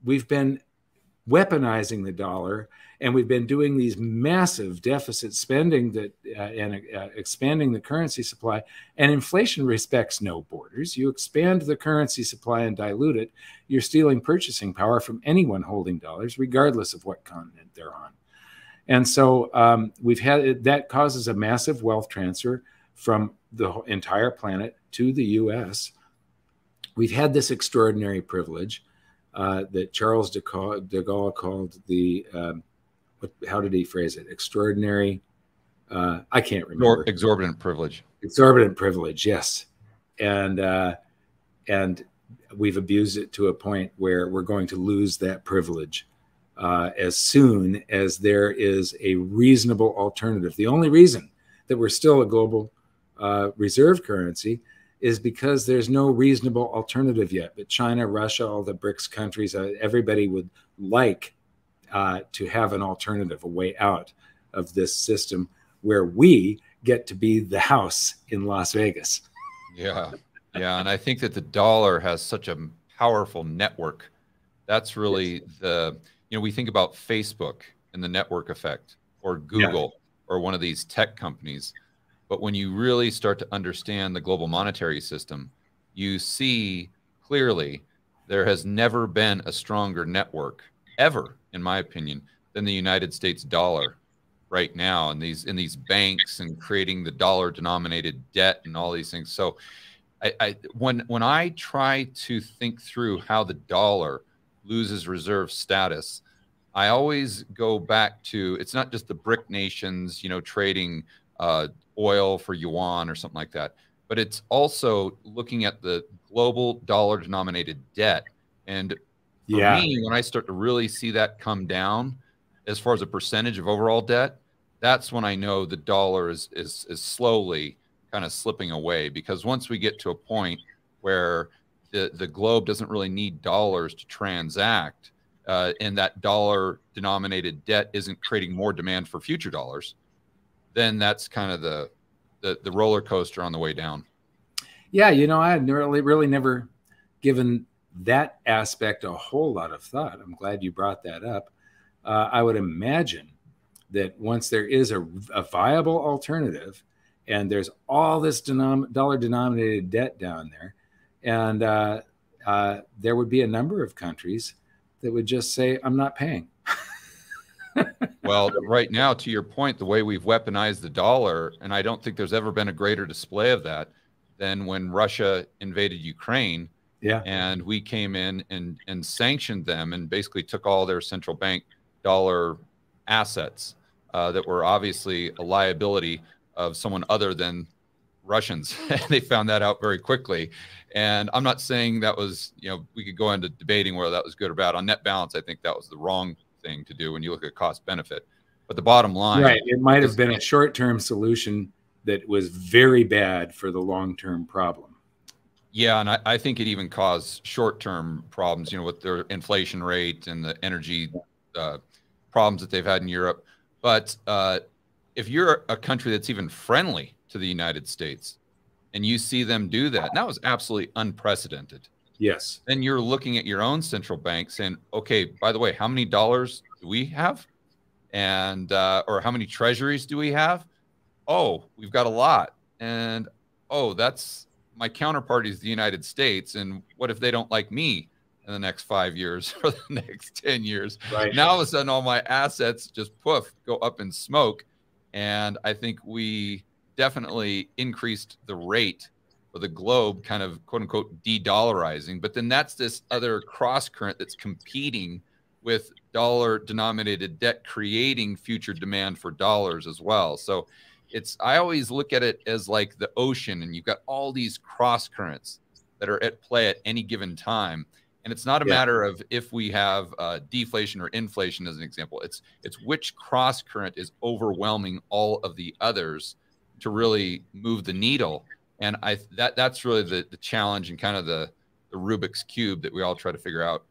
we've been weaponizing the dollar, and we've been doing these massive deficit spending that and expanding the currency supply. And inflation respects no borders. You expand the currency supply and dilute it, you're stealing purchasing power from anyone holding dollars, regardless of what continent they're on. And so we've had that causes a massive wealth transfer from the entire planet to the U.S. We've had this extraordinary privilege that Charles de Gaulle called the, how did he phrase it? Extraordinary, I can't remember. Exorbitant privilege. Exorbitant privilege, yes. And we've abused it to a point where we're going to lose that privilege as soon as there is a reasonable alternative. The only reason that we're still a global reserve currency is because there's no reasonable alternative yet. But China, Russia, all the BRICS countries, everybody would like to have an alternative, a way out of this system where we get to be the house in Las Vegas. Yeah, yeah. And I think that the dollar has such a powerful network. That's really the, you know, we think about Facebook and the network effect, or Google, or one of these tech companies. But when you really start to understand the global monetary system, you see clearly there has never been a stronger network ever, in my opinion, than the United States dollar right now, in these banks and creating the dollar denominated debt and all these things. So when I try to think through how the dollar loses reserve status, I always go back to, it's not just the BRIC nations, you know, trading oil for yuan or something like that, but it's also looking at the global dollar denominated debt. And for me, when I start to really see that come down as far as a percentage of overall debt, that's when I know the dollar is slowly kind of slipping away. Because once we get to a point where the globe doesn't really need dollars to transact, and that dollar denominated debt isn't creating more demand for future dollars, then that's kind of the roller coaster on the way down. Yeah, you know, I had really never given that aspect a whole lot of thought. I'm glad you brought that up. I would imagine that once there is a viable alternative, and there's all this dollar denominated debt down there, and there would be a number of countries that would just say, I'm not paying. Well, right now, to your point, the way we've weaponized the dollar, and I don't think there's ever been a greater display of that than when Russia invaded Ukraine. Yeah. And we came in and sanctioned them and basically took all their central bank dollar assets that were obviously a liability of someone other than Russians. They found that out very quickly. And I'm not saying that was, you know, we could go into debating whether that was good or bad. On net balance, I think that was the wrong thing to do when you look at cost benefit. But the bottom line, right, it might have been a short-term solution that was very bad for the long-term problem. Yeah, and I think it even caused short-term problems, you know, with their inflation rate and the energy problems that they've had in Europe. But if you're a country that's even friendly to the United States and you see them do that, and that was absolutely unprecedented. Yes. Then you're looking at your own central bank saying, okay, by the way, how many dollars do we have? And, or how many treasuries do we have? Oh, we've got a lot. And, oh, that's my counterparty is the United States. And what if they don't like me in the next 5 years or the next 10 years? Right. Now all of a sudden, all my assets just poof, go up in smoke. And I think we definitely increased the rate of the globe kind of quote unquote de-dollarizing. But then that's this other cross current that's competing with dollar denominated debt, creating future demand for dollars as well. So it's, I always look at it as like the ocean, and you've got all these cross currents that are at play at any given time. And it's not a matter of if we have deflation or inflation as an example. It's which cross current is overwhelming all of the others to really move the needle. And that's really the challenge and kind of the Rubik's Cube that we all try to figure out.